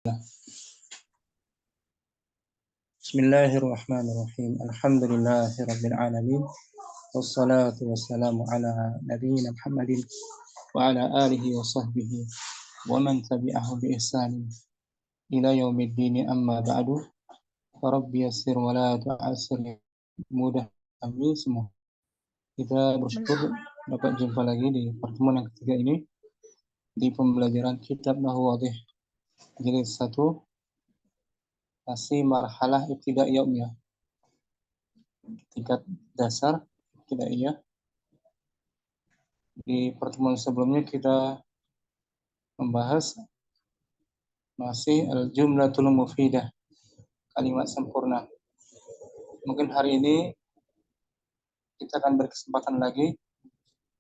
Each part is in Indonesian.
Bismillahirrahmanirrahim. Alhamdulillahirabbil alamin. Wassalatu wassalamu ala nabiyyina Muhammadin wa ala alihi wa sahbihi wa man tabi'ahu bi ihsan ila yaumiddin, amma ba'du. Rabbi yassir wa la tu'assir, mudah amin semua. Kita bersyukur dapat jumpa lagi di pertemuan yang ketiga ini di pembelajaran kitab Nahwu Wadih jilid 1, masih marhalah ibtidaiyah umiyah, tingkat dasar ibtidaiyah. Di pertemuan sebelumnya kita membahas masih al-jumlatul mufidah, kalimat sempurna. Mungkin hari ini kita akan berkesempatan lagi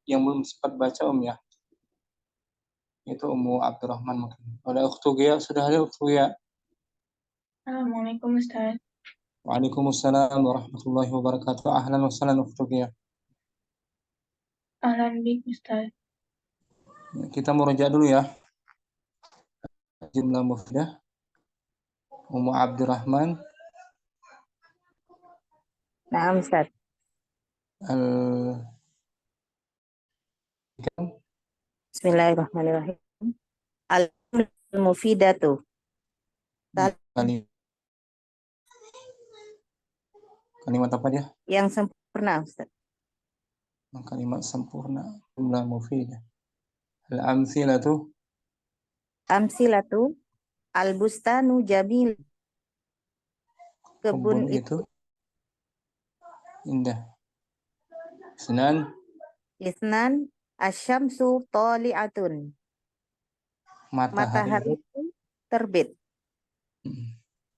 yang belum sempat baca ya, itu Ummu Abdurrahman. Mungkin oleh Ukhtu Gia, sudah ada Ukhtu Gia? Assalamualaikum Ustaz. Waalaikumsalam warahmatullahi wabarakatuh. Ahlan wa sahlan Ukhtu Gia. Ahlan bik Ustaz. Kita muraja dulu ya. Jumlah mufidah Ummu Abdurrahman. Nah, Ustaz. Bismillahirrahmanirrahim. Al-mufidatu. Kalimat apa dia? Yang sempurna, Ustaz. Kalimat sempurna, jumlah mufidah. Al-amthilatu. Amsilatu. Al-bustanu jamil. Kebun itu indah. Isnan asyamsu tali'atun. Matahari itu terbit.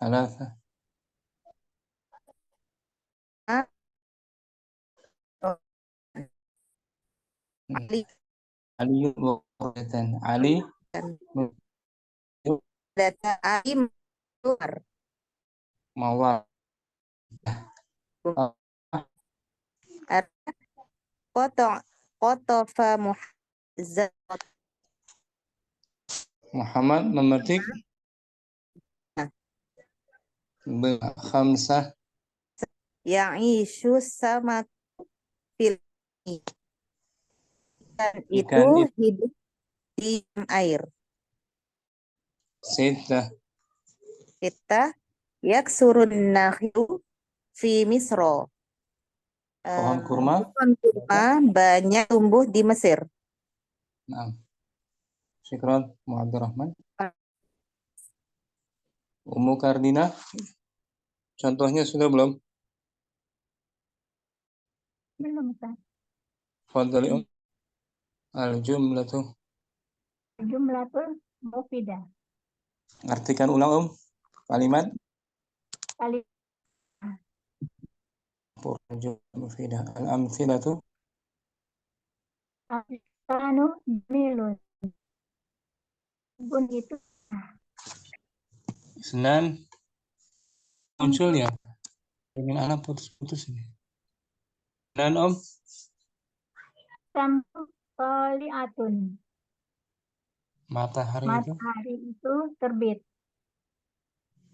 Alasa. Ali. Ali. Data Ali keluar. Mawar. Qatafa Muhammad memetik khamsah. Ya'ishu sama fil. Dan itu hidup di air. Sita yaksurun nakhilu fi Misro. Pohon kurma banyak tumbuh di Mesir. Nah, syukran Muhammad Rahman. Ummu Kardina, contohnya sudah belum? Belum Ustaz. Fadhali al-jumlatu. Jumlatul mufidah. Artikan ulang kalimat. Mufidah. Al-amthilatu. Al-bustanu jamilun. Kebun itu Isnan muncul ya. Dengan anak putus-putus ini. Dan samsu tali'atun. Matahari itu terbit.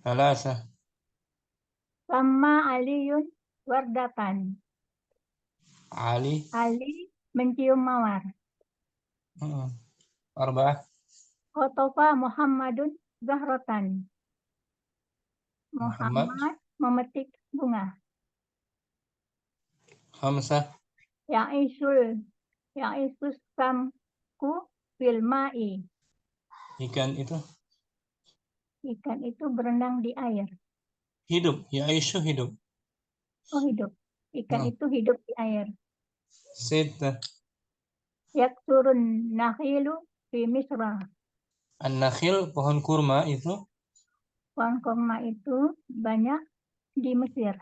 Alasa. Sama aliyun wardatan. Ali mencium mawar. Arba'ah. Khotofa Muhammadun zahratan. Muhammad memetik bunga. Khamsah. Ya'isul samku fil ma'i. Ikan itu berenang di air. Hidup. Ya'ishu hidup. Oh, hidup. Ikan itu hidup di air. Sita. Yaksurun nakhilu fi Misra. An-nakhil, pohon kurma itu. Pohon kurma itu banyak di Mesir.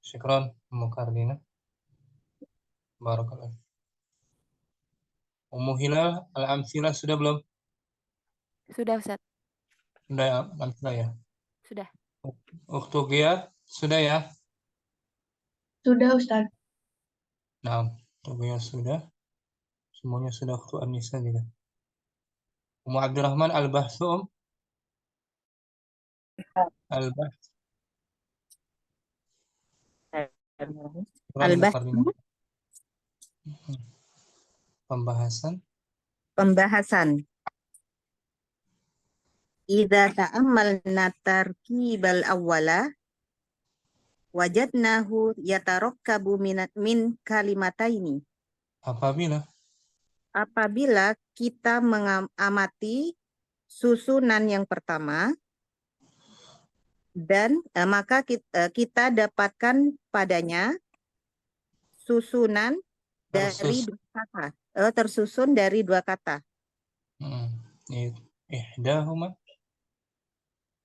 Syukran Ummu Kardina. Barakallah. Ummu Hilal, al-amtsilah sudah belum? Sudah, Ustaz. Sudah ya, amtsilah ya? Sudah. Ukhtu Gia, sudah ya? Sudah, Ustaz. Nah, Ukhtu Gia sudah. Semuanya sudah. Ukhtu An-Nisa juga. Ummu Abdurrahman al-Bahsu. Al-bahth. Al-bahth, Pembahasan. pembahasan. Idza ta'ammalna tarkibal awwala wajadnahu yatarakkabu min kalimataini. Apabila kita mengamati susunan yang pertama dan maka kita dapatkan padanya susunan dari dua kata, tersusun dari dua kata.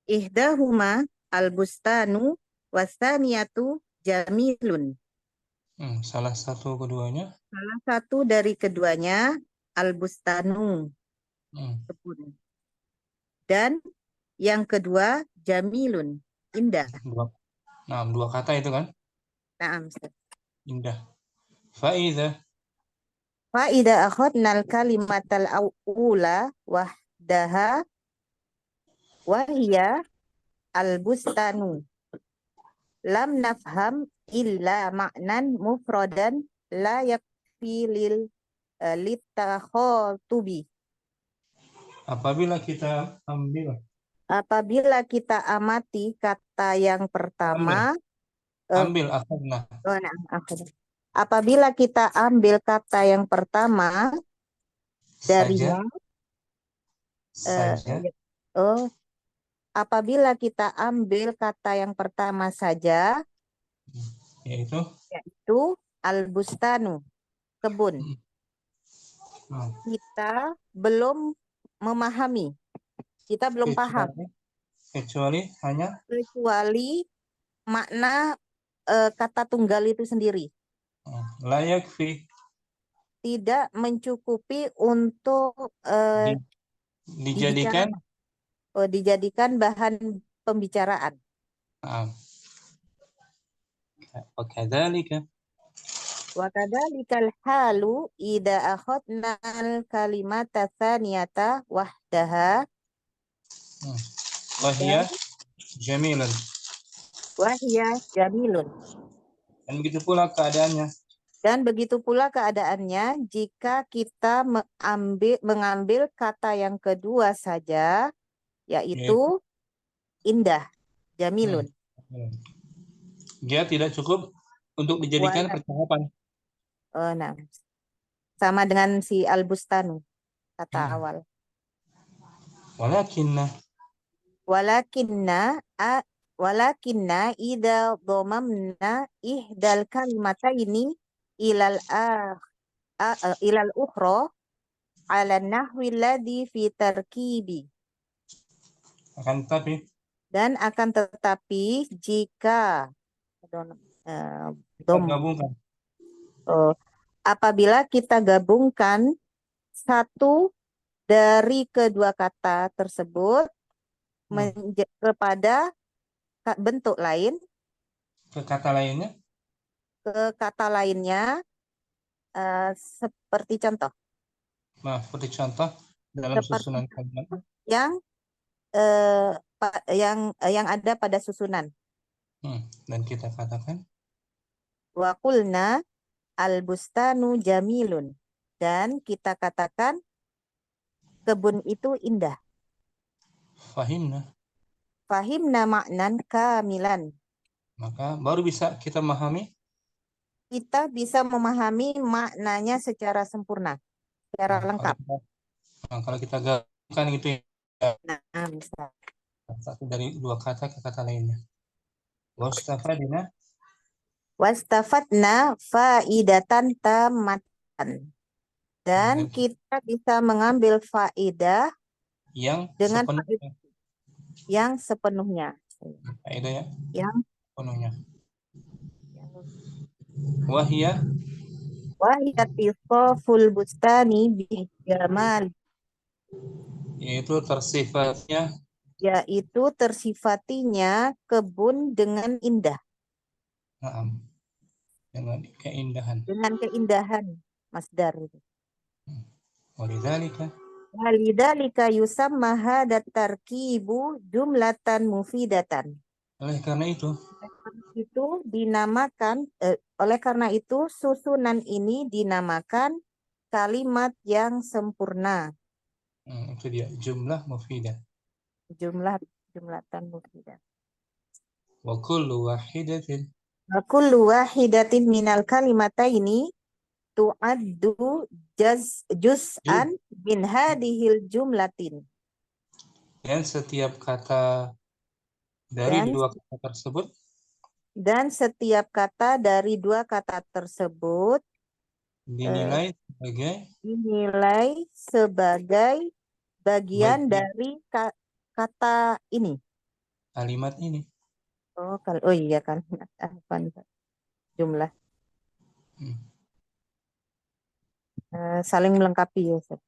Ihdahuma al-bustanu wasaniyatu jamilun. Salah satu keduanya. Salah satu dari keduanya al-bustanu, kebun. Dan yang kedua jamilun, indah. Dua kata itu kan? Naam. Indah. Fa'idha akhadna al-kalimatal ula wahdaha wahya al-bustanu. Lam nafham illa ma'nan mufradan la yakfi litakhotubi. Apabila kita amati kata yang pertama, akhadna. Apabila kita ambil kata yang pertama darinya, apabila kita ambil kata yang pertama saja, yaitu al-bustanu, kebun, kita belum memahami, kita belum paham, kecuali makna kata tunggal itu sendiri. Layak fi. Tidak mencukupi untuk dijadikan bahan pembicaraan. Wa kadzalikal halu idza akhadna al-kalimata tsaniyata wahdaha wahya jamilun. Dan begitu pula keadaannya jika kita mengambil kata yang kedua saja, yaitu indah, jamilun. Dia tidak cukup untuk dijadikan percakapan. Sama dengan si al-bustanu, kata awal. Walakinna idza dhamamna ihdal kalimataini ilal ukhra ala nahwi alladhi fi tarkibi. Akan tetapi jika apabila kita gabungkan satu dari kedua kata tersebut kepada bentuk lain, ke kata lainnya, seperti contoh. Dalam susunan kalimat yang ada pada susunan. Dan kita katakan Wa qulna al-bustanu jamilun, dan kita katakan kebun itu indah. Fahimna maknan kamilan. Maka baru bisa kita memahami. Kita bisa memahami maknanya secara sempurna, secara lengkap. Kalau kita gabungkan itu Bisa. Satu dari dua kata ke kata lainnya. Wastafadna faidatan tamatan. Dan kita bisa mengambil faidah dengan yang sepenuhnya. Faidahnya yang sepenuhnya. Wahya tisqaful bustani bi jamal. Yaitu tersifatinya kebun dengan indah. Dengan keindahan. Masdar. Walidzalika yusamma hadat tarkibu jumlatan mufidatan. Oleh karena itu, Itu dinamakan oleh karena itu susunan ini dinamakan kalimat yang sempurna. itu dia jumlah mufidah. Jumlatan mufidah. Wa kullu wahidatin Wa kullu wahidatin minal kalimataini tu'addu juz'an min hadhil jumlatin. dan setiap kata dari Dan dua kata tersebut Dan setiap kata dari dua kata tersebut dinilai sebagai bagian bagian dari kata ini. kalimat ini. Oh iya kan, jumlah Hmm. saling melengkapi ya Ustaz.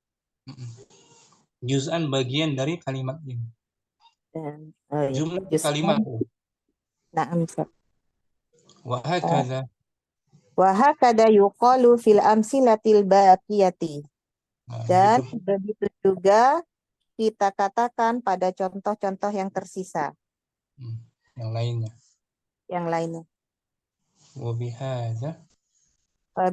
Juz'an bagian dari kalimat ini. Dan Jumlah juz'an. kalimat. Na'am Ustaz. Wa hakadha Wa hakada yuqalu fil amsilatil baqiyati. Dan begitu begitu juga kita katakan pada contoh-contoh yang tersisa. yang lainnya. Yang lainnya. Wa bihadza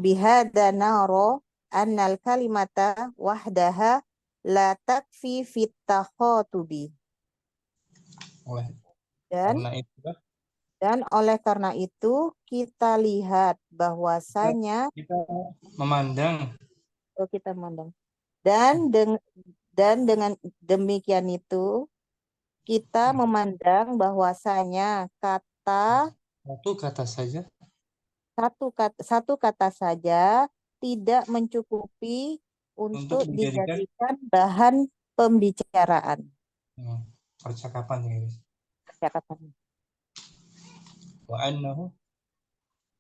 Bihada naro annal kalimata wahdaha la takfi fit takhatubi. oleh Dan karena itulah oleh karena itu kita lihat bahwasanya kita memandang kita memandang dan dengan demikian itu kita memandang bahwasanya satu kata saja satu kata saja tidak mencukupi untuk untuk dijadikan dijadikan bahan pembicaraan. percakapan ya guys.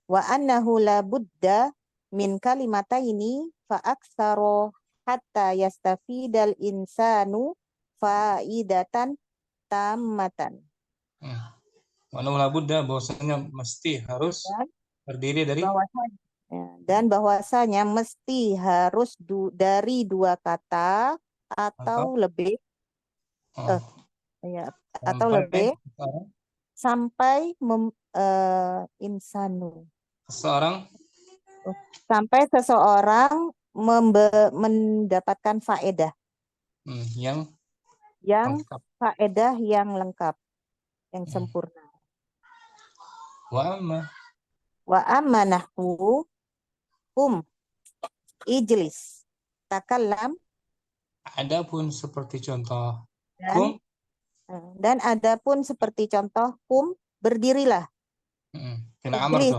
Wa Annahu la budda min kalimataini fa aktsaro hatta yastafidal insanu faidatan tammatan. Wa annahu la budda bahwasanya mesti harus terdiri dari bahwasanya mesti harus dari dua kata atau lebih atau lebih sampai insanu sampai seseorang mendapatkan faedah yang lengkap. Faedah yang lengkap yang sempurna. Wa amma nahwu ijlis takallam. Adapun seperti contoh dan adapun seperti contoh berdirilah. Ijlis.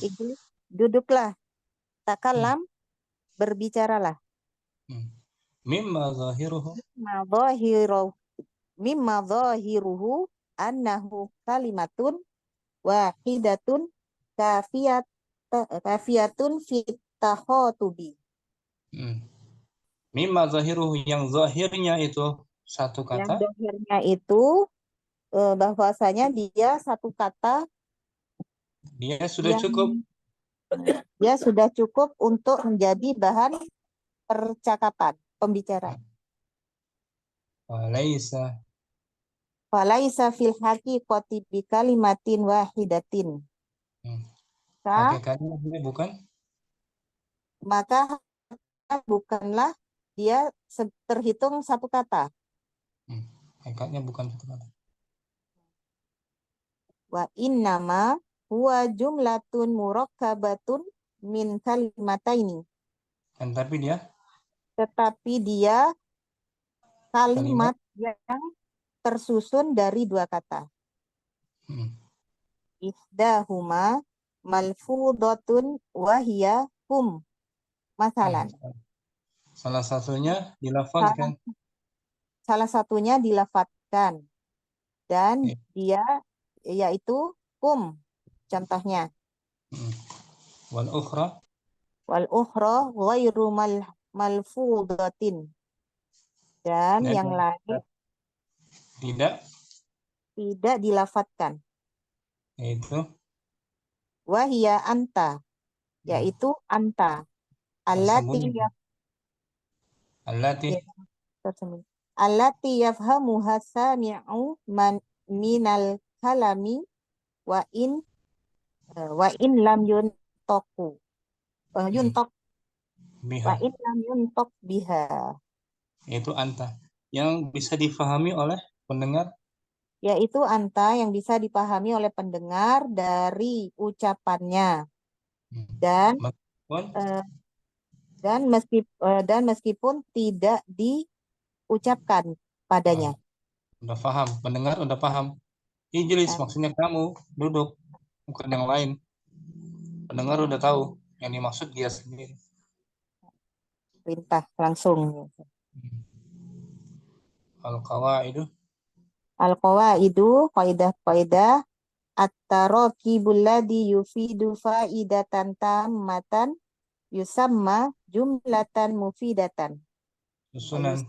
Ijlis. Duduklah. Takallam. Berbicaralah. Mimma zahiruhu annahu kalimatun wahidatun kafiyatun fit takhatubi. Mimma zahiruhu yang zahirnya itu satu kata. Yang zahirnya itu bahwasanya dia satu kata. Dia sudah cukup. Dia sudah cukup untuk menjadi bahan percakapan, pembicaraan. Falaisa fil haqiqati bi kalimatin wahidatin. Hakikatnya bukan. Maka bukanlah dia terhitung satu kata. Hakikatnya bukan satu kata. Wa innama huwa jumlatun murakkabatun min kalimataini. Tetapi dia kalimat yang tersusun dari dua kata. Ihdahuma malfudatun wahia masalan. Salah satunya dilafadzkan. Dan dia yaitu contohnya. Wal ukhra ghairu malfudatin. Dan yang lain tidak dilafatkan. Yaitu wahia anta, yaitu anta. Allati. Ya, tersembunyi. Allati yafhamuha sami'u minal kalami wa in lam yuntoku yuntok wa Biha. in lam yuntok biha, Itu anta. Yang bisa difahami oleh pendengar. yaitu anta yang bisa dipahami oleh pendengar dari ucapannya dan Meskipun eh, dan meskipun tidak diucapkan padanya. udah paham. Pendengar udah paham. Ijlis Nah, maksudnya kamu duduk, bukan yang lain. Pendengar udah tahu yang dimaksud dia sendiri. perintah langsung. Al-qawaidu. Al-qawaidu, qaidah-qaidah at-tarakibul ladzi yufidu faidatan tammatan yusamma jumlatan mufidatan. Susunan.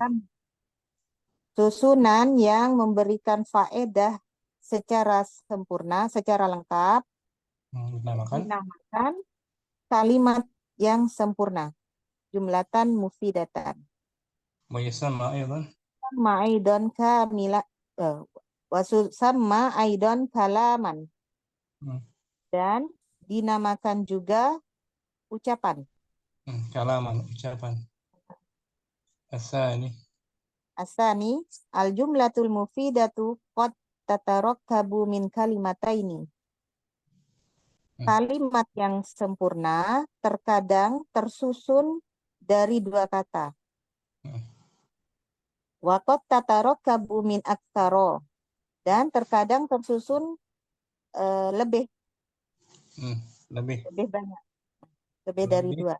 Susunan yang memberikan faedah secara sempurna, secara lengkap, Dinamakan. dinamakan kalimat yang sempurna. Jumlatan mufidatan. Wayasama aydan. Sama aidon kamila sama aidon kalaman, dan dinamakan juga ucapan. Kalaman, ucapan. Asani. Asani al jumlatul mufidatu qad tatarakkabu min kalimataini. Kalimat yang sempurna terkadang tersusun dari dua kata. Wa qad tatarakkabu min aktsara, dan terkadang tersusun lebih banyak, lebih dari dua.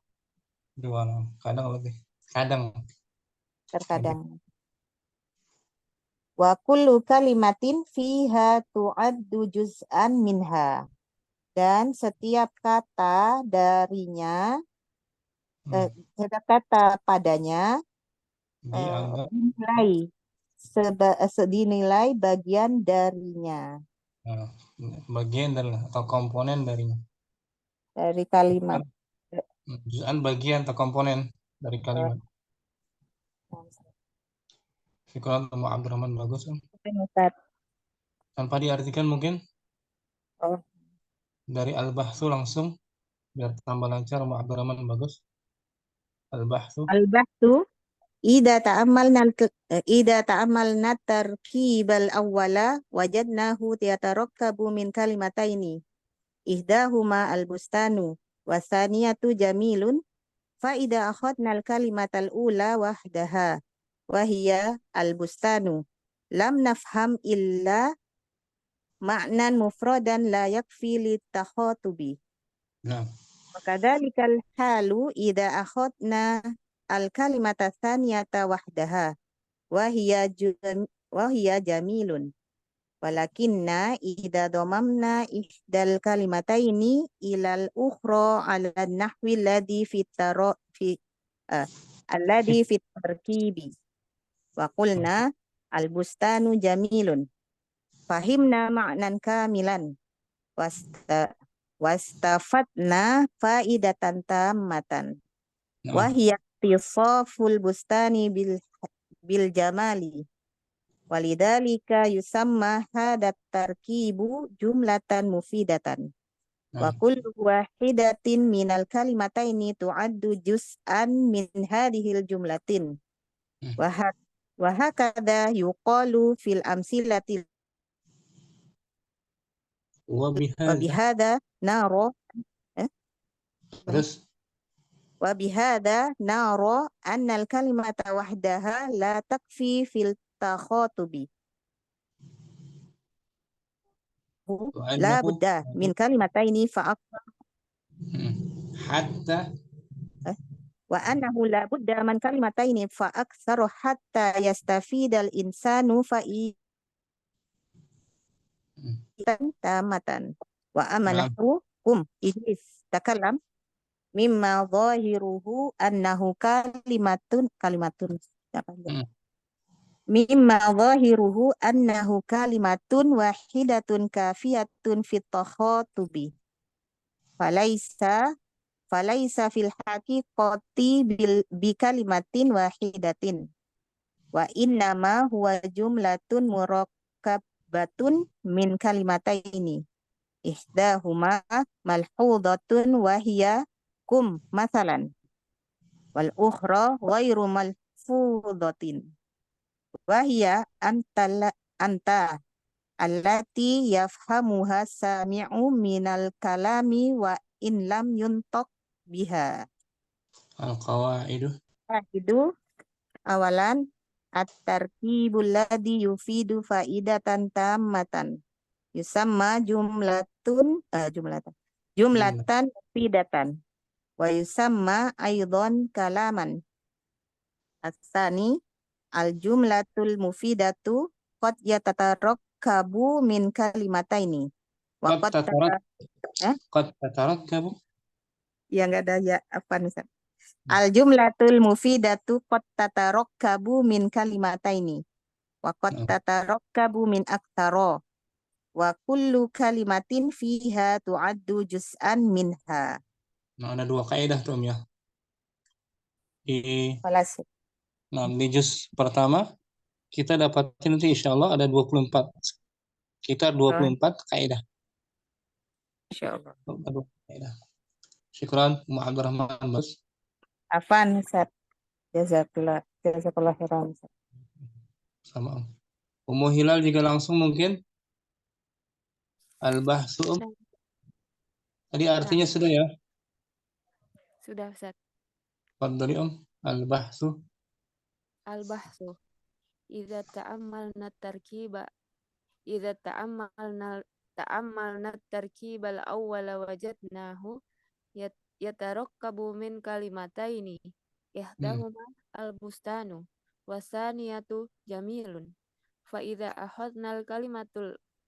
Kadang lebih. Kadang. Terkadang. Wa kullu kalimatin fiha tu'addu juz'an minha. Dan setiap kata darinya, setiap kata padanya dinilai bagian darinya. Bagian atau komponen darinya. Dari kalimat. Juz'an bagian atau komponen dari kalimat. Fikran sama Abdurrahman bagus kan? Tanpa diartikan mungkin dari al-bahsu langsung biar tambah lancar sama Abdurrahman bagus. Al-bahsu. Al-bahsu Ida ta'amalna tarkibal awwala wajadnahu yatarakkabu min kalimataini. Ihdahuma al-bustanu wasaniyatu jamilun fa ida akhadna al-kalimatal ula wahdaha wa hiya al-bustanu lam nafham illa ma'nan mufradan la yakfi li takhatubi. Nah. Wakadzalikal halu ida akhadna al-kalimata tsaniyata wahdaha wa hiya jamilun. Walakinna idza dhamamna ihdal kalimataini ilal ukhra ala nahwi alladhi fit tarkibi wa qulna al-bustanu jamilun fahimna ma'nan kamilan wastafatna faidatan tammatan wa hiya tisaful bustani bil jamali. Walidhalika yusamma hadat tarkibu jumlatan mufidatan. Wa kullu wahidatin minal kalimataini tu'addu juz'an min hadhil jumlatin. Wa hakadha yuqalu fil amsilati wa bihadha naro wa bihadha naro anna al kalimata wahdaha la takfi fil takhatubi. La budda min kalimataini hatta wa annahu la budda man kalimataini fa aktsaru hatta yastafidal insanu tamatan wa amanahu ijlis takallam mimma zahiruhu annahu kalimatun wahidatun kafiyatun fit takhatubi falaisa falaisa fil haqiqati bikalimatin wahidatin wa innama huwa jumlatun murakkabatun min kalimataini ihdahuma malhudatun wa hiya kum masalan wal ukhra ghairu malfudatin wa hiya anta allati yafhamuha sami'u minal kalami wa in lam yuntaq biha. Al-qawaidu. Itu awalan at-tarkibul ladzi yufidu faidatan tammatan yusamma jumlatan mufidatan wa yusamma aidan kalaman. Asani al-jumlatul mufidatu qad yatatarakabu min kalimataini wa Qad tatarakkabu. ya enggak ada ya apa nih Ustaz? Al-jumlatul mufidatu qad tatarakkabu min kalimataini wa qad tatarakkabu min aktsara wa kullu kalimatin fiha tu'addu juz'an minha. Nah, ada dua kaidah tuh ya. Falas. Di juz pertama kita dapatin nanti insyaallah ada 24. Kita 24 kaidah. Insyaallah. Kaidah. Syukran Abdurrahman Bas. Afan Ustaz. Jazakallah khairan. Sama Ummu Hilal juga langsung mungkin al-bahsu. Tadi artinya sudah ya? Sudah, Ustaz. Fadhali al-bahsu. Al-bahsu. Idza ta'ammalna tarkiba. Idza ta'ammalna tarkibal awwala wajadnahu yatarakkabu min kalimataini. Ihdahuma al-bustanu wasaniyatu jamilun. Fa idza akhadna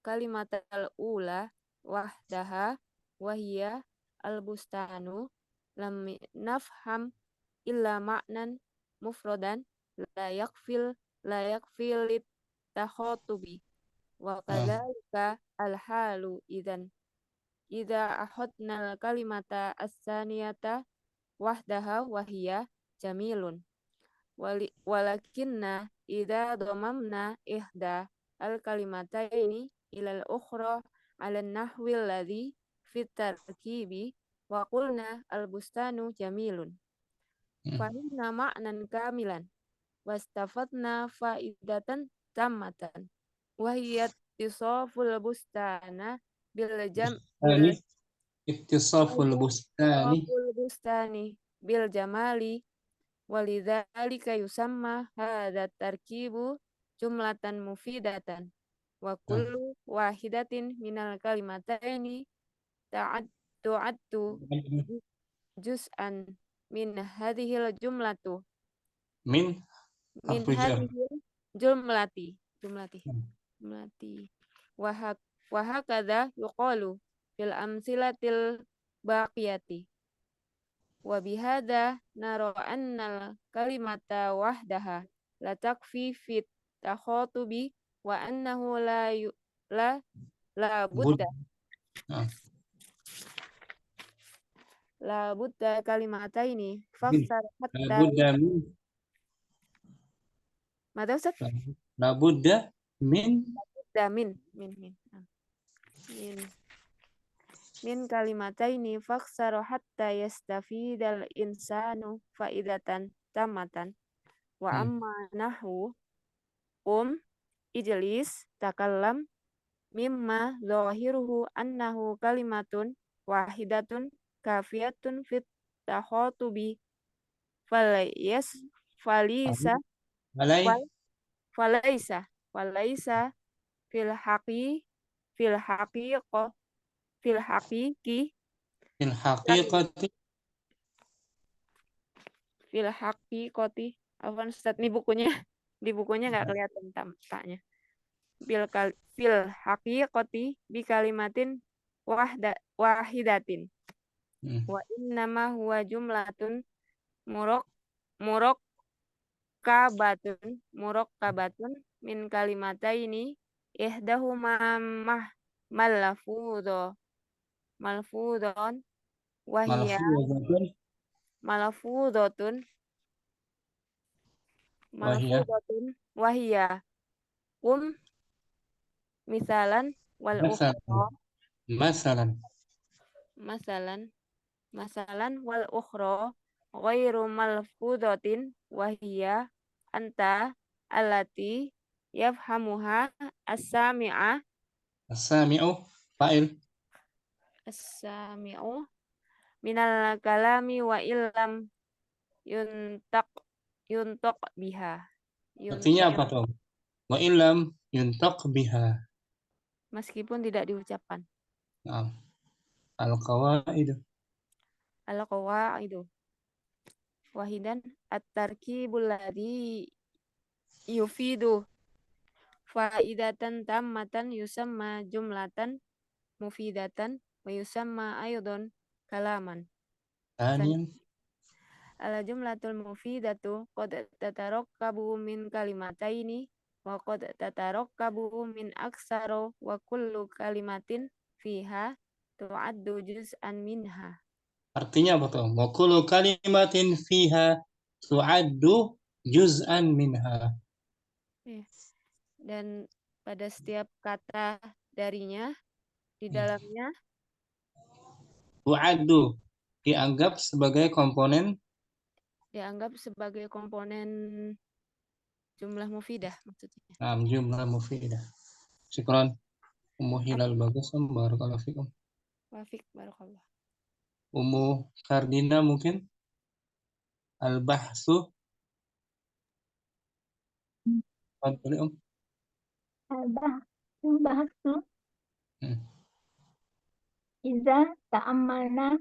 kalimatal ula wahdaha wa hiya al-bustanu lam nafham illa ma'nan mufradan la yakfil takhatubi wa kadzalika al-halu idza akhadna kalimata as-saniyata wahdaha wa hiya jamilun walakinna idza dhamamna ihda al-kalimataini ila al-ukhra ala an-nahwi alladhi fi tarkibi wa qulna al-bustanu jamilun fa inna ma'nan kamilan wastafatna faidatan tammatan wa hiya ittisaful bustana bil ittisaful bustani bil jamali walidzalika yusamma hadza tarkibu jumlatan mufidatan wa kullu wahidatin minal kalimataini ta'addu juz'an min hadhil jumlatu min hadhil jumlati wa hakadha yuqalu fil amsilatil baqiyati wa bihadza nara annal kalimata wahdaha la takfi fit takhatubi wa annahu la budda la budda kalimataini faksar hatta Mada Ustaz? La budda min kalimataini faksar hatta yastafidal insanu faidatan tamatan wa amma nahwu ijlis takallam mimma zahiruhu annahu kalimatun wahidatun kafiyatun fit takhatubi falaisa fil haqiqati afwan Ustaz, di bukunya nggak kelihatan taknya. Fil haqiqati bi kalimatin wahidatin wa innama huwa jumlatun murakkabatun min kalimataini ihdahuma malfudhan Wahia Malfuzatun. malfudotun. Wahia. Malfudotun. Wahia. Misalan wal ukhra. Masalan. Masalan. Masalan wal ukhra ghairu malfudatin wahia anta allati yafhamuha as-sami'a As-sami'u. Fa'il. as-sami'u minal kalami wa illam yuntaq biha. Artinya apa tuh? Wa illam yuntaq biha. Meskipun tidak diucapkan. Nah, al-qawaidu. Al-qawaidu. Wahidan at-tarkibul ladzi yufidu faidatan tammatan yusamma jumlatan mufidatan wa yusamma aydan kalaman. Thaniyan. Al jumlatul mufidatu qad tatarokkabu min kalimataini wa qad tatarokkabu min aksaro wa kullu kalimatin fiha tu'addu juz'an minha. Artinya apa tuh? Wa kullu kalimatin fiha tu'addu juz'an minha. Dan pada setiap kata darinya di dalamnya Tu'addu dianggap sebagai komponen jumlah mufidah maksudnya. jumlah mufidah. Syukran. Ummu Hilal bagus, barakallahu fikum. Wafik barakallah. Ummu Kardina mungkin al-bahsu. Fadhali Al-bahsu iza ta'ammalna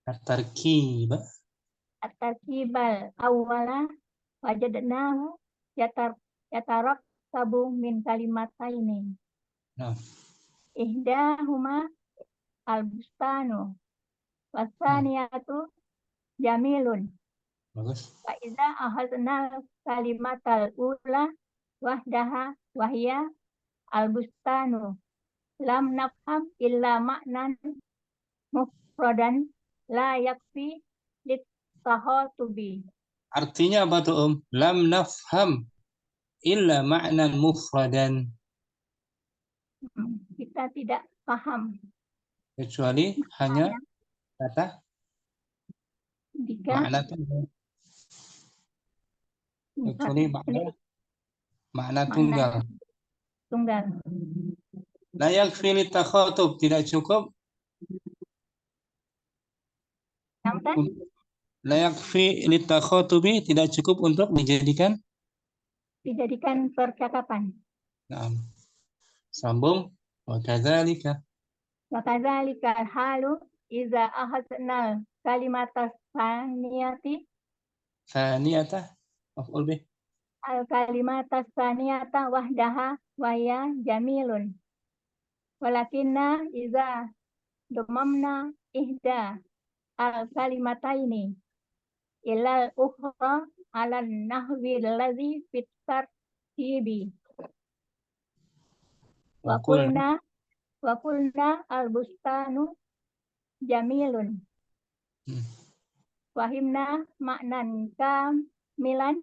at-tarkib. at-tarkibal awwala wajadnahu yatarakkabu min kalimataini. Nah, Ihdahuma al-bustanu wasaniyatu jamilun. bagus. Fa idza akhadna kalimatal ula wahdaha wahya al-bustanu lam nafham illa ma'nan mufradan la yakfi lit-tahatubi. Artinya apa tuh, Lam nafham illa ma'nan mufradan. Kita tidak paham Kecuali hanya kata jika makna tunggal. Kecuali makna tunggal. La yakfi litakhatub, tidak cukup. La yakfi litakhatubi, tidak cukup untuk dijadikan percakapan. Nah, sambung. Wa kadzalika. Wa kadzalika halu iza ahadna kalimatas Thaniyata maf'ul bih. al-kalimatas saniyata wahdaha waya jamilun. Walakinna iza domamna ihda al-kalimataini ilal ukhra ala nahwi alladhi fit tartibi. Wa qulna al-bustanu jamilun. Wahimna maknan kamilan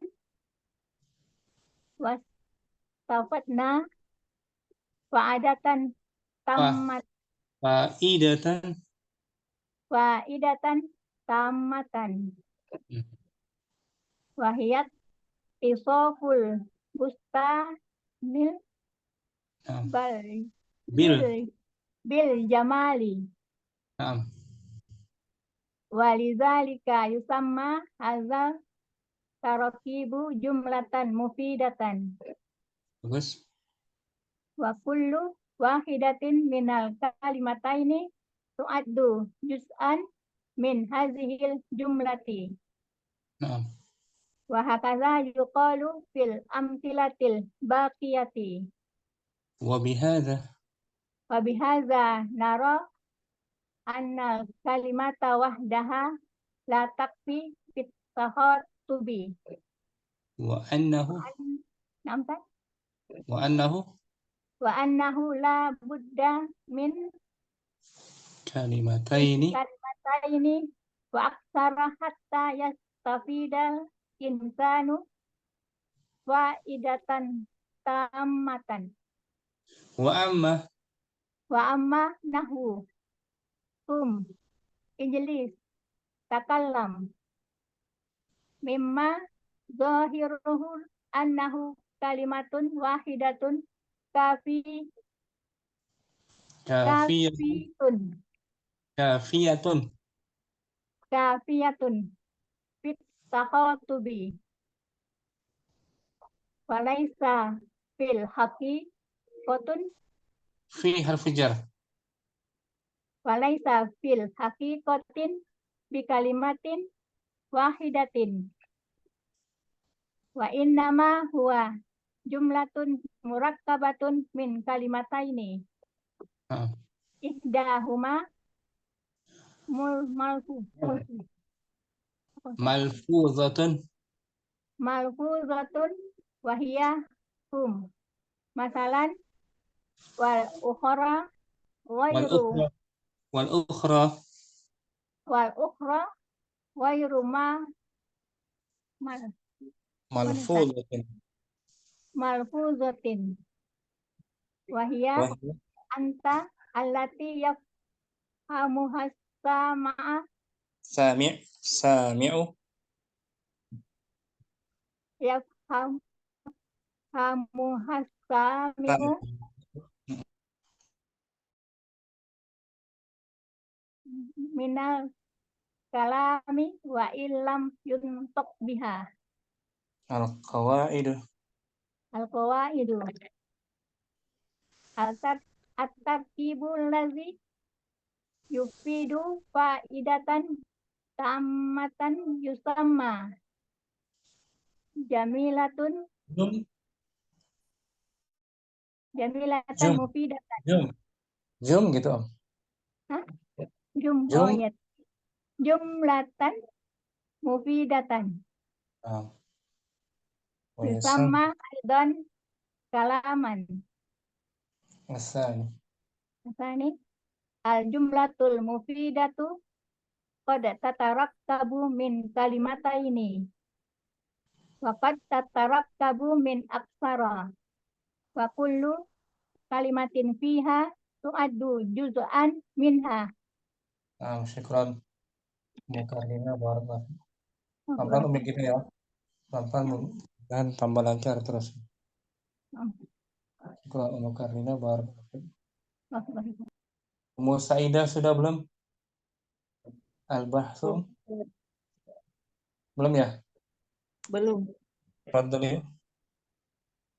wastafatna fa'adatan tammat fa'idatan tammatan wahiyat isoful bustanil bil jamali. Walizalika yusamma hadza tarakibu jumlatan mufidatan. Bagus. Wa kullu wahidatin minal kalimataini tu'addu juz'an min hazihil jumlati. Wa hakaza yuqalu fil amtilatil baqiyati. Wa bihadza nara anna kalimata wahdaha la takfi fit tahatubi. Wa annahu la budda min kalimataini kalimataini wa aksara hatta yastafidal insanu faidatan tammatan. wa amma Nahwu ijlis takallam mimma zahiruhu annahu kalimatun wahidatun kafi kafiyatun kafitun kafiyatun fit takhatubi walaysa fil haqiqatun fi harfi jar walaysa fil haqiqatin bi kalimatin wahidatin wa innama huwa jumlatun murakkabatun min kalimataini Ah. ihdahuma malfuzatun wahiyah masalan wal ukhra ghairu wal ukhra ghairu malfuzatin wahiyah anta allati yafhamu hasama'a sami'u yafhamu hasami'u minal kalami wa illam yuntok biha al-qawaidu at-tartibul ladzi yufidu faidatan tammatan yusamma jamilatan mufidatan. Jum gitu Om. Hah? Jum. Ya. Jumlatan mufidatan. Yusamma aidan kalaman. Asani al-jumlatul mufidatu qad tatarakkabu min kalimataini wa qad tatarakkabu min aksara wa kullu kalimatin fiha tu'addu juz'an minha. Syukran Mukarrina barakallahu. Pelan-pelan Umi gitu ya. Pelan-pelan dan tambah lancar terus. Syukran Mukarrina barakallahu. Musaidah sudah belum? Al-Bahsu? Belum ya? Belum. Fadli.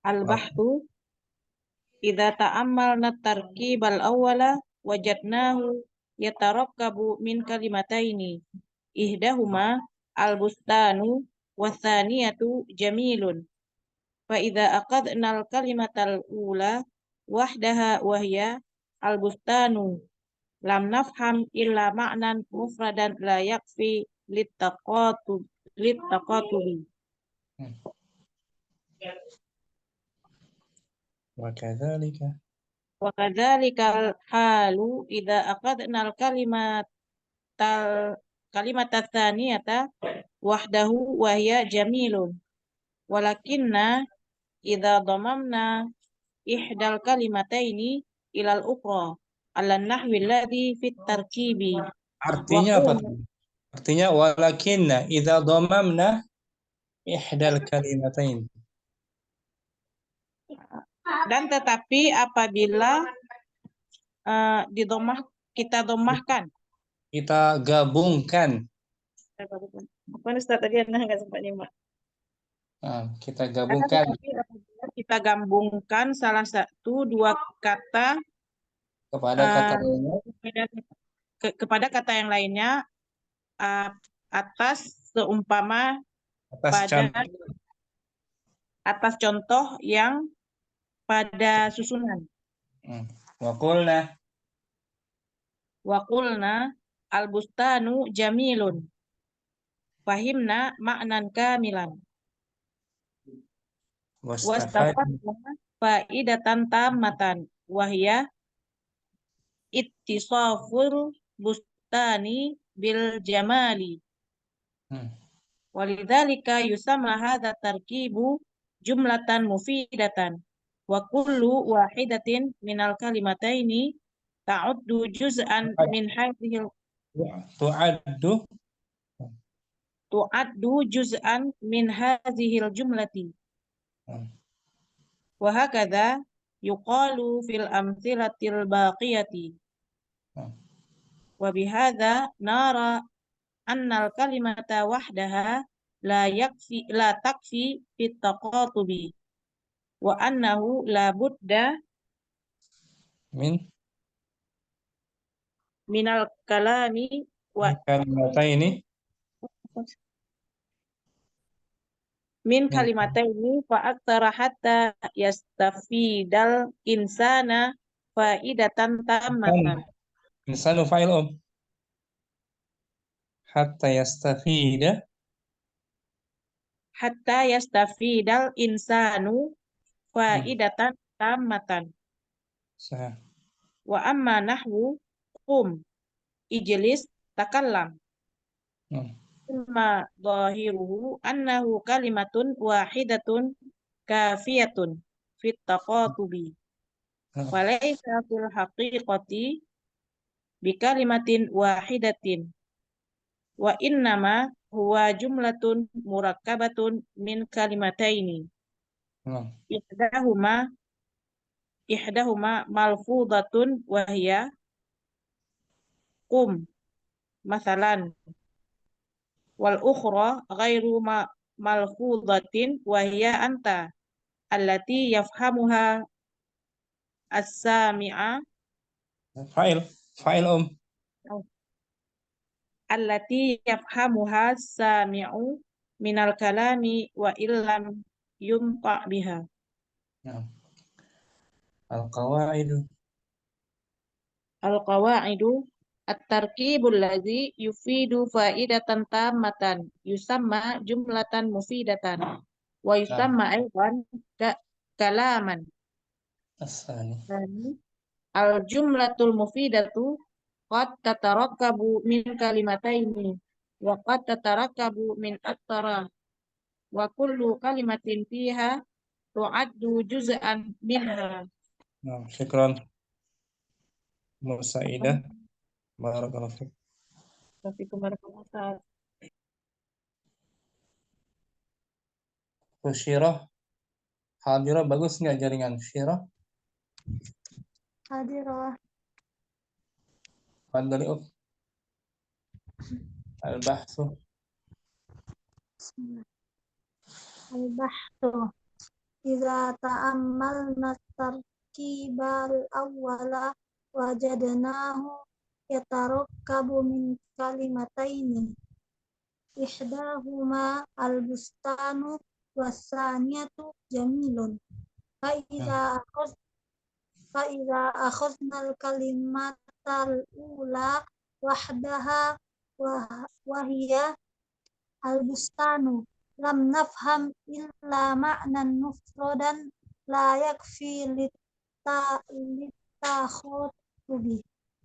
Al-Bahtu idza ta'ammalna tarkibal awwala wajadnahu yatarakkabu min kalimataini ihdahuma al-bustanu wathaniyatu jamilun fa idza aqadna al-kalimatal ula wahdaha wahya al-bustanu lam nafham illa ma'nan mufradan la yakfi littaqatubi. Wakadzalika halu idza aqadna al-kalimata tsaniyata wahdahu wa hiya jamilun walakinna idza dhamamna ihdal kalimataini ilal ukhra ala nahwi alladhi fit tarkibi. Artinya apa? Artinya walakinna idza dhamamna ihdal kalimatain. Dan tetapi apabila kita domahkan, kita gabungkan. Apa Ustaz tadi Anda nggak sempat nyimak? Kita gabungkan. Kita gabungkan salah satu dua kata kepada kata lainnya. Kepada kata yang lainnya atas seumpama atas contoh yang pada susunan. Waqulna al-bustanu jamilun. Fahimna ma'nan kamilan. Wastafadna faidatan tammatan. Wahya ittisaful bustani bil jamali. Walidzalika yusamma hadza tarkibu jumlatan mufidatan wa kullu wahidatin minal kalimataini ta'uddu juz'an min hadhihi tu'addu juz'an min hadhil jumlati. Wa hakadha yuqalu fil amthilatil baqiyati. Wa bihadza nara annal kalimata wahdaha la takfi fit taqatubi wa annahu la budda minal kalami wa min kalimataini fa aktsara hatta yastafidal insana faidatan tammatan. Insanu fa'il hatta yastafidal insanu faidatan tammatan. Sah. Wa amma nahwu qum ijlis takallam. Imma dhahiruhu annahu kalimatun wahidatun kafiyatun fit taqatubi. Walaysa fil haqiqati bi kalimatin wahidatin. Wa innama huwa jumlatun murakkabatun min kalimataini. Ihdahuma malfudatun wa hiya qum masalan. Wal ukhra ghairu malfudatin wa hiya anta allati yafhamuha as-sami'a fa'il allati yafhamuha as-sami'u minal kalami wa illam yunta biha. Al-qawaidu at-tarkibul ladzi yufidu faidatan tammatan yusamma jumlatan mufidatan wa yusamma aidan kalaman. Al-jumlatul mufidatu qad tatarakkabu min kalimataini wa qad tatarakkabu min aktsara wa kullu kalimatin fiha tu'addu juz'an minha. Syukran Musaidah. Barakallahu fiik. Syirah hadirah bagus nggak jaringan Syirah? Hadirah. Fadhali al-bahthu. Al-bahthu. Idza ta'ammalna tarkibal awwala wajadnahu yatarakkabu min kalimataini. Ihdahuma al-bustanu was-saniyatu jamilun. Fa idza akhadna al-kalimatal ula wahdaha wa hiya al-bustanu lam nafham illa ma'nan mufradan la yakfi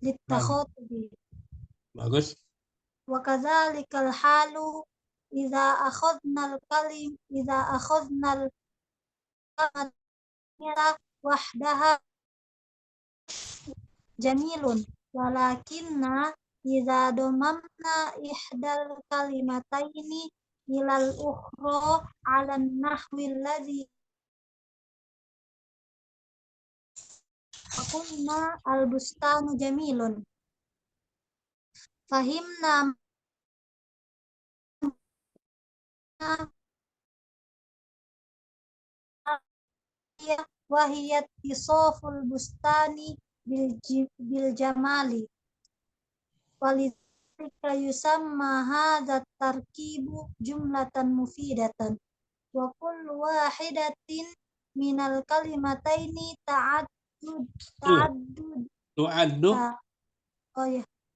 litakhutubi. Bagus. Wa kadzalikal halu idza akhadna al-kalimata wahdaha jamilun walakinna idza damamna ihdal kalimataini ilal ukhra 'ala an-nahwi alladhi qulna al-bustanu jamilun fahimna wa hiya tisaful bustani bil jamali walidhalika yusamma hadza tarkibu jumlatan mufidatan wa kullu wahidatin minal kalimataini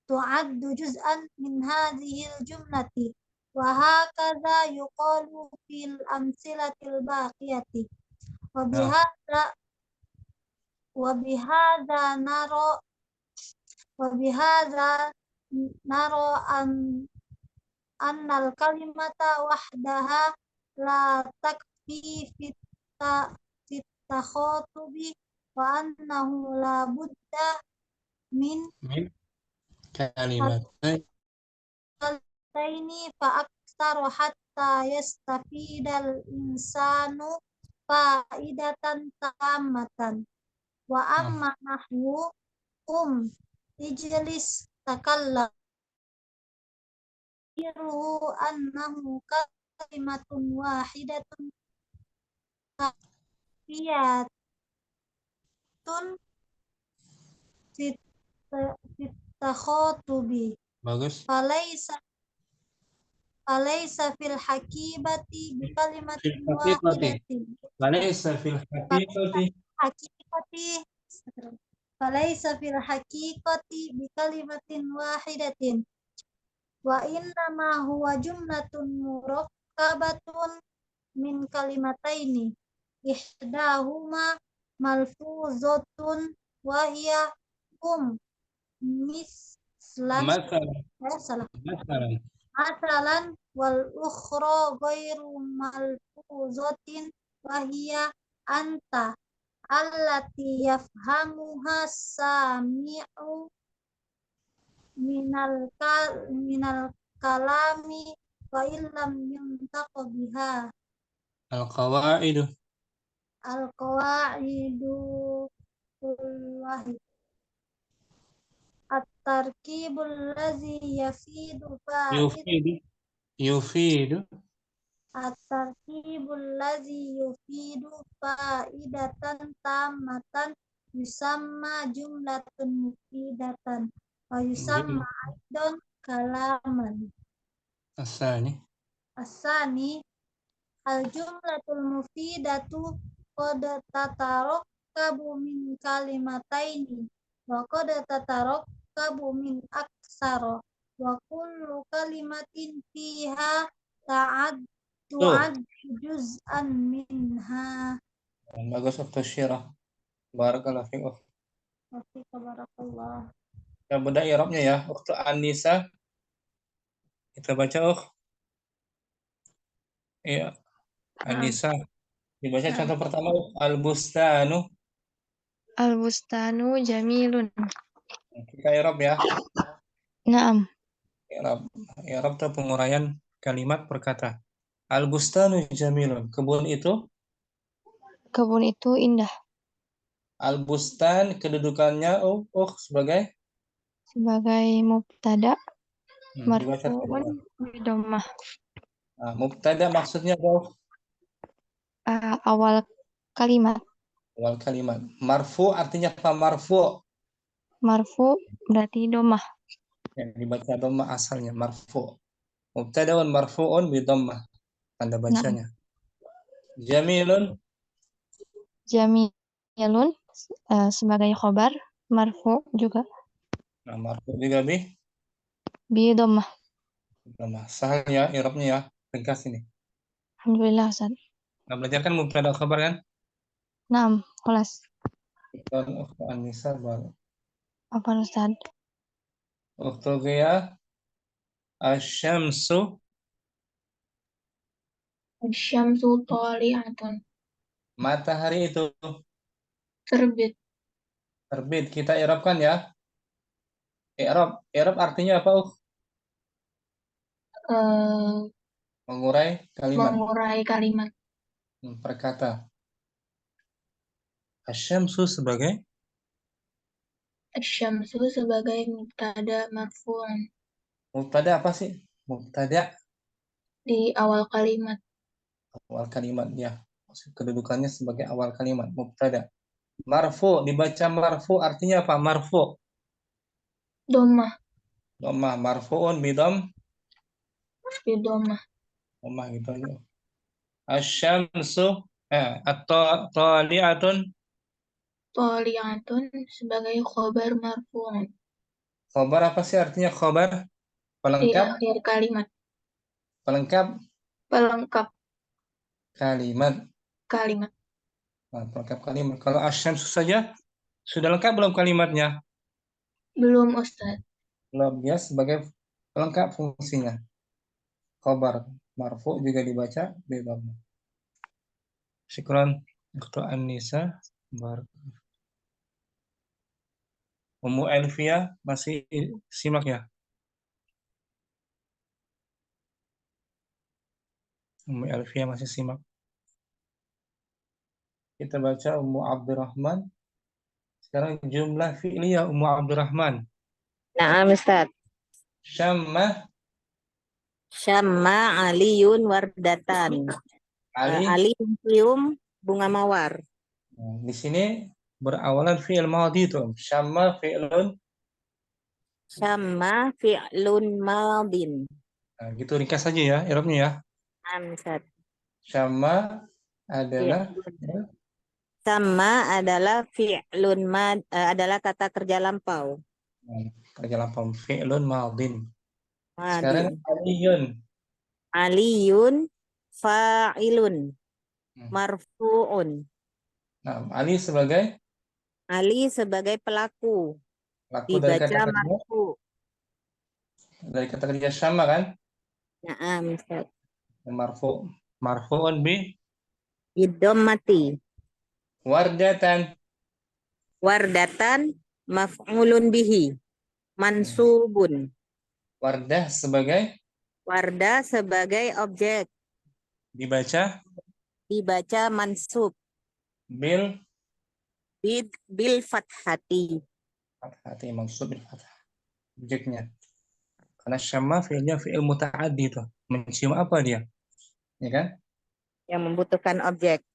tu'addu juz'an min hadhil jumlati wa hakadha yuqalu fil amsilatil baqiyati wa bihadza naro annal kalimata wahdaha la takfi fit takhutubi wa annahu la budda min Min kalimatain. kaltaini fa aktsar hatta yastafidal insanu faidatan tamatan wa amma nahwu ijlis takallam annahu kalimatun wahidatun kafiyatun fit takhutubi Bagus. falaisa fil hakibati bi kalimatin Fil haqiqati. wahidatin Laisa fil haqiqati. hakikati falaisa fil hakikati bi kalimatin wahidatin wa inna ma huwa jumlatun murakkabatun min kalimataini ihdahuma malfuzatun wa hiya mislan Masalan. Masalan. masalan wal ukhra ghairu malfuzatin wa hiya anta allati yafhamuha sami'u minal kalami wa illam yuntaqa biha Al-qawaidu. al-qawaidu wahid at-tarkibul ladzi yafidu Yufidu. at-tarkibul ladzi yufidu faidatan tamatan yusamma jumlatun mufidatan wa yusamma aidan kalaman. Asani. Asani al-jumlatul mufidatu qad tatarokkabu min kalimataini wa qad tatarokkabu min aksara wa kullu kalimatin fiha tu'ad juz'an minha. Bagus waktu syirah. Barakallahu fiik. Wa fika barakallah. Kita bedah i'rabnya ya. Waktu An-Nisa. Kita baca Iya. An-Nisa. Dibaca contoh pertama al-bustanu. Al-bustanu jamilun. Kita i'rab ya. Naam. I'rab itu penguraian kalimat per kata. Al-bustanu jamilun. Kebun itu indah. Al-bustan kedudukannya sebagai Mubtada dibaca marfu'un bidammah. Nah, mubtada maksudnya Awal kalimat. awal kalimat. Marfu artinya apa? Marfu. Marfu berarti dhammah. Yang dibaca dhammah asalnya marfu. Mubtadaun marfu'un bi dhammah. Tanda bacanya. Jamilun. Jamilun sebagai khobar, marfu juga Nah, marfu juga bi dhammah. dhammah. Sahal ya i'rabnya ya. Ringkas ini. Alhamdulillah Ustaz. Nah, belajar kan mubtada khabar kan? Naam, kelas. Waktu An-Nisa baru. Apa Ustaz? Waktu Ghia Asy-syamsu. Asy-syamsu thali'atun. Matahari itu Terbit. terbit. Kita i'rabkan ya. I'rab artinya apa? Mengurai kalimat. Mengurai kalimat. Perkata. Asy-syamsu sebagai Asy-syamsu sebagai mubtada marfu'un mubtada apa sih? Mubtada di awal kalimat. awal kalimat ya. Kedudukannya sebagai awal kalimat mubtada. Marfu dibaca marfu artinya apa? Marfu. Dhammah. Dhammah marfuun bidham. Dhammah. Dhammah gitu aja. Asy-syamsu at-tali'atun. Thali'atun sebagai khobar marfu'un Khobar apa sih artinya khobar? di Pelengkap. akhir kalimat. Pelengkap Pelengkap kalimat. kalimat. Nah, pelengkap kalimat. Kalau asy-syamsu saja sudah lengkap belum kalimatnya? Belum Ustaz. Kalau dia sebagai pelengkap fungsinya. Khobar marfu juga dibaca bi dhammah. Syukran Dr. Anissa. Ummu Elvia masih simak ya. Ummu Elvia masih simak. Kita baca Ummu Abdurrahman. Sekarang jumlah fi'liyah Ummu Abdurrahman. Naam, Ustaz. Syamma Syamma aliyun wardatan. Ali. Ali mencium bunga mawar. Nah, di sini berawalan fi'il madhi tuh. Syamma fi'lun. Syamma fi'lun madin. Nah, gitu ringkas saja ya, i'rabnya ya. Naam, Ustaz. Syamma adalah Sama adalah fi'lun adalah kata kerja lampau. kerja lampau fi'lun madin. Madin. Sekarang aliyun. Aliyun fa'ilun marfu'un. Nah, Ali sebagai Ali sebagai pelaku. dari kata Dibaca kerja, marfu. dari kata kerja syamma kan? Naam, Ustaz. Marfu. Marfu'un bi Idhammati. wardatan. Wardatan maf'ulun bihi. Mansubun. Wardah sebagai Wardah sebagai objek. Dibaca mansub. bil Fathati. fathati, mansub bil fathah. Objeknya. Karena syamma fi'ilnya fi'il muta'addi itu. Mencium apa dia? Ya kan? Yang membutuhkan objek.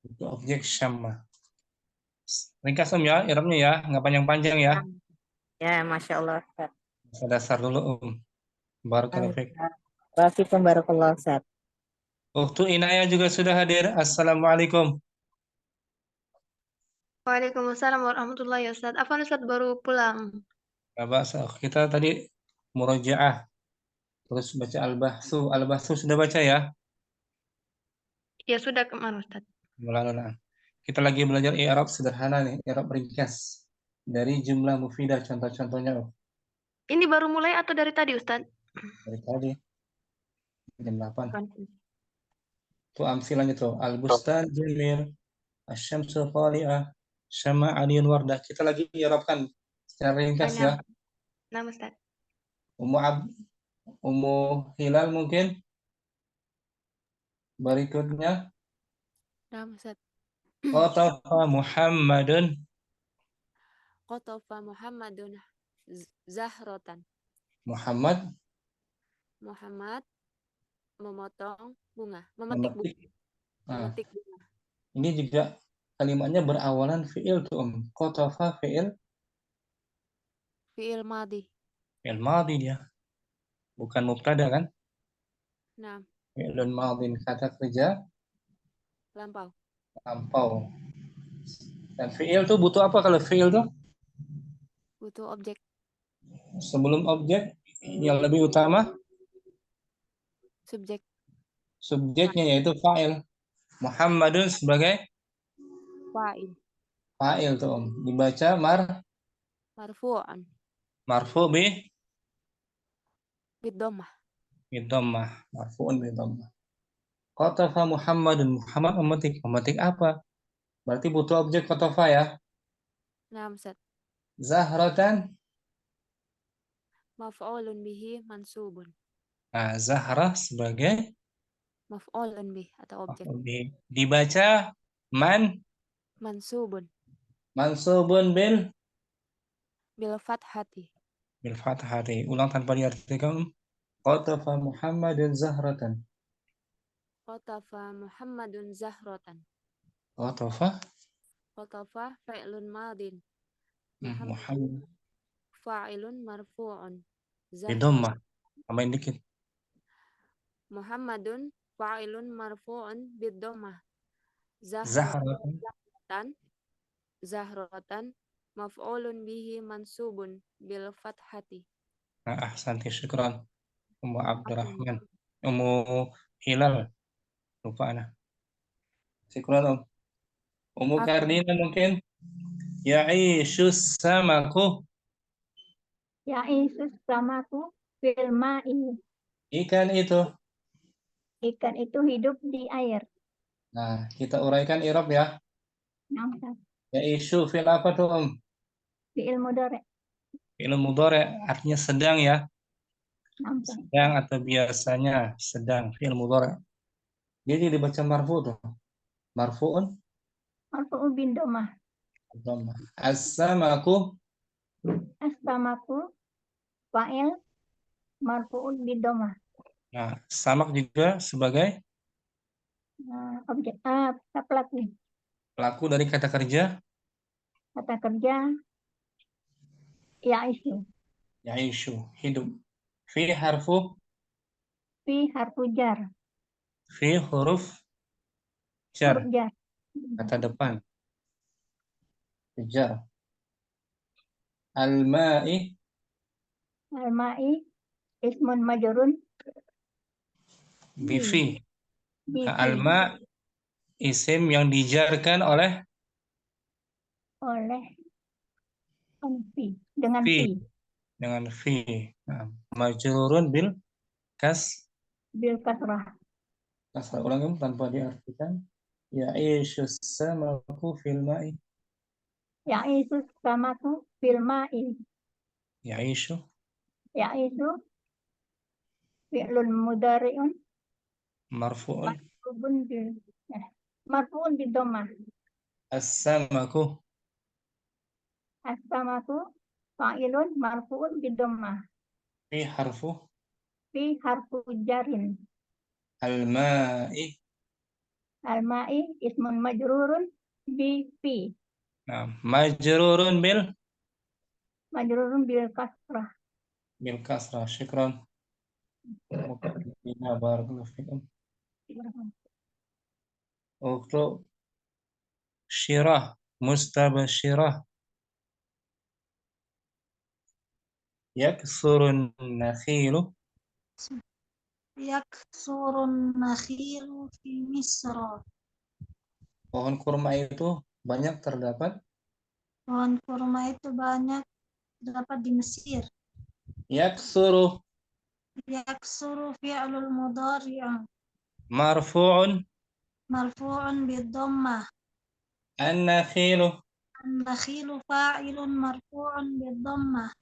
Itu objek syamma. Ringkas ya, i'rabnya ya, nggak panjang-panjang ya. Ya, Masya Allah, Ustaz. Dasar dulu, Barakallahu fiik. Barakallahu, Ustaz. Ukhtu Inaya juga sudah hadir. Assalamualaikum. Waalaikumsalam warahmatullahi wabarakatuh. Ustaz. Afwan Ustaz baru pulang. Kita tadi murojaah. Terus baca al-bahsu. Al-bahsu sudah baca ya? Ya sudah kemarin Ustaz. Mulai. Kita lagi belajar i'rab sederhana nih, i'rab ringkas dari jumlah mufidah, contoh-contohnya. Ini baru mulai atau dari tadi Ustaz? Dari tadi jam 8. Tuh amsilahnya tuh al-bustan jamil, asy-syamsu thali'ah, syamma 'aliyun wardah. Kita lagi i'rabkan secara ringkas ya. Nah, Ustaz. Ummu Hilal mungkin berikutnya. Nah, Ustaz. Qatafa Muhammadun. Qatafa Muhammadun zahratan. Muhammad memotong bunga, memetik bunga. Ini juga kalimatnya berawalan fi'il tuh. Qatafa fi'il madhi. Fi'il madhi dia. Bukan mubtada kan? Nah, Fi'lun madhin, kata kerja lampau. Dan fi'il tuh butuh apa kalau fi'il tuh? Butuh objek. Sebelum objek yang lebih utama subjeknya yaitu fa'il. Muhammadun sebagai fa'il tuh dibaca marfu'an. Marfu' Bidhammah. Marfu'un bidhammah. Qatafa Muhammadun. Muhammad memetik apa? Berarti butuh objek qatafa ya. Nah, Ustaz. Zahratan Maf'ulun bihi mansubun. Nah, Zahra sebagai Maf'ulun bih atau objek. Dibaca mansubun bil fathati. Ulang tanpa diartikan. Qatafa Muhammadun zahratan. Qatafa Fa'ilun madin. Muhammad Fa'ilun marfu'un. Bidhammah. Tambahin dikit. Muhammadun fa'ilun marfu'un bidhammah. Zahratan maf'ulun bihi mansubun bil fathati. Ahsanti, syukran. Ummu Abdurrahman. Ummu Hilal. Lupa ana. Syukran Om. Ummu Kardina mungkin. Ya'ishu samaku. Ya'isus samaku fil ma'i. Ikan itu. Ikan itu hidup di air. Nah, kita uraikan i'rab ya. Nah, Ustaz. Ya'ishu fil apa tuh, Fi'il mudhari'. Fi'il mudhari' artinya sedang ya. Nah, Ustaz. Sedang atau biasanya sedang, fi'il mudhari'. Jadi dibaca marfu tuh. Marfu'un Marfu'un bin dhammah. dhammah. As-samaku. As-samaku fa'il marfu'un bin dhammah. Nah, samak juga sebagai Objek pelaku. pelaku dari kata kerja Kata kerja ya'isu. ya'ishu, hidup. Fi harfu, Fi harfu jar. fi huruf Huruf jar, jar. kata depan. Jar. Al-ma'i, Al-ma'i ismun majrun bifi. bi Nah, fi. al-ma' isim yang dijarkan oleh Oleh fi. Dengan fi, fi. dengan fi. Nah, majrurun bil Bil kasrah. kasrah, ulang tanpa diartikan. Ya'ishu samaku fil ma'i. Ya'isu samaku fil ma'i. Ya'ishu Ya'isu fi'lun mudhari'un marfu'un. marfu'un bi dhammah. As-samaku As-samaku fa'ilun marfu'un bi dhammah. fi harfu Fi harfu jarin. al-ma'i. Al-ma'i ismun majrurun bi fi. Nah, majrurun bil Majrurun bil kasrah. kasrah. Syukran. Barakallahu fikum. Untuk syirah, mustabsyirah. Yaksurun nakhilu. Yaksurun nakhilu fi Misra. Pohon kurma itu banyak terdapat. Pohon kurma itu banyak terdapat di Mesir. Yaksuru Yaksuru fi'lul mudhari'un marfu'un. marfu'un bid-dhammah. An-nakhilu. An-nakhilu fa'ilun marfu'un bid-dhammah.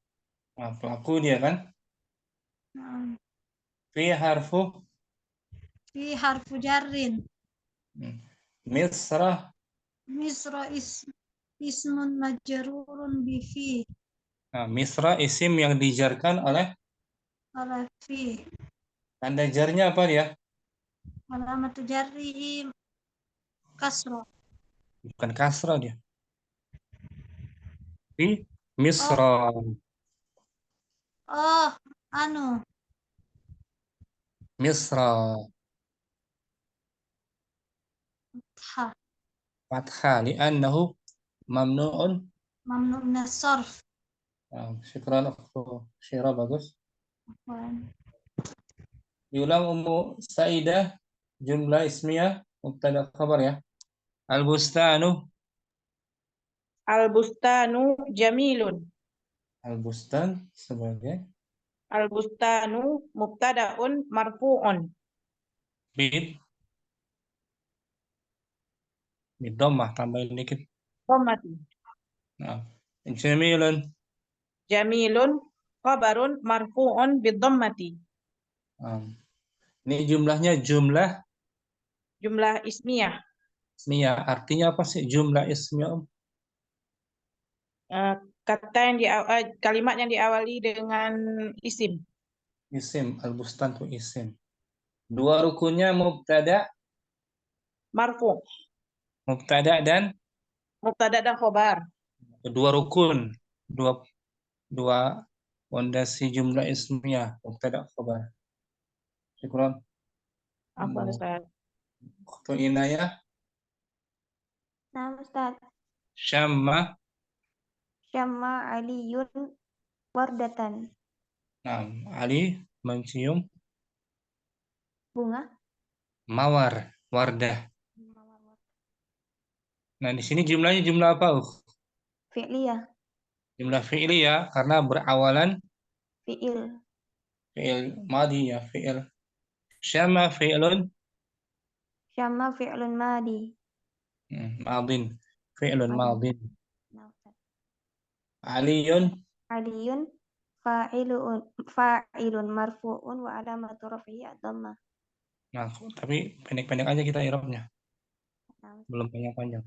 Nah, pelaku dia kan. Fi harfu Fi harfu jarrin. Misra. Misra ismun majrurun bi fi. Nah, Misra isim yang dijarkan oleh Fi. tanda jarnya apa dia? Alamatu jarrihi kasrah. Bukan kasrah dia. Fi Misra. Oh, Misra. ha, Fathah li'annahu mamnu'un. mamnu' minas sarf. Syukran Syirah, bagus. Diulang Ummu Saidah, jumlah ismiyah mubtada khabar ya. Al-bustanu. Al-bustanu jamilun. Al-bustan sebagai Al-bustanu mubtada'un marfu'un. bid dhammah, tambahin dikit. Dhammati. Nah, jamilun. Jamilun khabarun marfu'un bid-dhammati. Ini jumlahnya jumlah Jumlah ismiyah. ismiyah. Artinya apa sih jumlah ismiyah? Kata yang kalimat yang diawali dengan isim. Isim, al-bustan itu isim. Dua rukunnya mubtada Marfu'. Mubtada dan Khobar. dua rukun, dua fondasi jumlah ismiyah, mubtada khabar. Syukran. Apa Ustaz? Waktu inayah. Nah, Ustaz. Syamma. Syamma aliyun wardatan. Nah, Ali mencium Bunga. mawar, wardah. Nah, di sini jumlahnya jumlah apa? Fi'liyah. Jumlah fi'liyah karena berawalan fi'il. Fi'il madi ya, fi'il. Syama fi'lun Syamma fi'lun madi. madin. Fi'lun Madi. madin. Nah, Ustaz. Aliyun Aliyun fa'ilun marfu'un wa alamatu raf'ihi ad-dhammah. Nah, tapi pendek-pendek aja kita i'rabnya, Nah, Ustaz. belum panjang-panjang.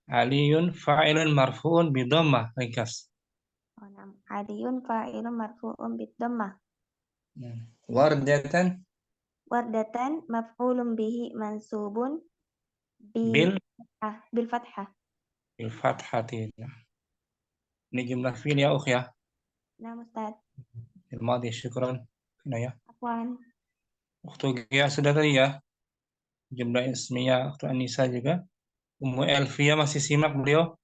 Aliyun fa'ilun marfu'un bidhammah, ringkas. Oh, nah. Aliyun fa'ilun marfu'un bid-dhammah. Wardatan Wardatan maf'ulun bihi mansubun bil bil fathah. bil fathati. Ini jumlah fi'il ya ukh ya. Nah, Ustaz. Fil madi, syukran. Nah ya. Afwan. Ukhtu Gia sudah tadi ya. Jumlah ismiyah ukhtu Anissa juga. Ummu Elvia masih simak beliau?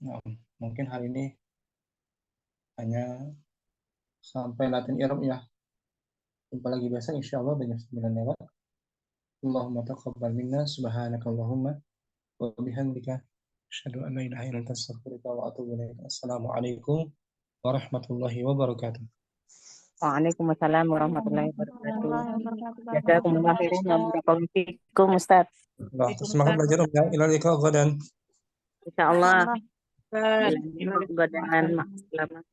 Nah, mungkin hari ini hanya sampai latihan i'rab ya. Jumpa lagi besok insyaallah jam 9 lewat. Allahumma taqabbal minna subhanakallahumma wa bihamdika asyhadu an la ilaha illa anta astaghfiruka wa atubu ilaik. Assalamualaikum warahmatullahi wabarakatuh. Waalaikumsalam warahmatullahi wabarakatuh. Warahmatullahi wabarakatuh. Jazakumullah khairan wa barakallahu fikum Ustaz. Allah, semangat belajar ya. Ila liqa gadan. Insyaallah. Insyaallah. Godaan. Selamat.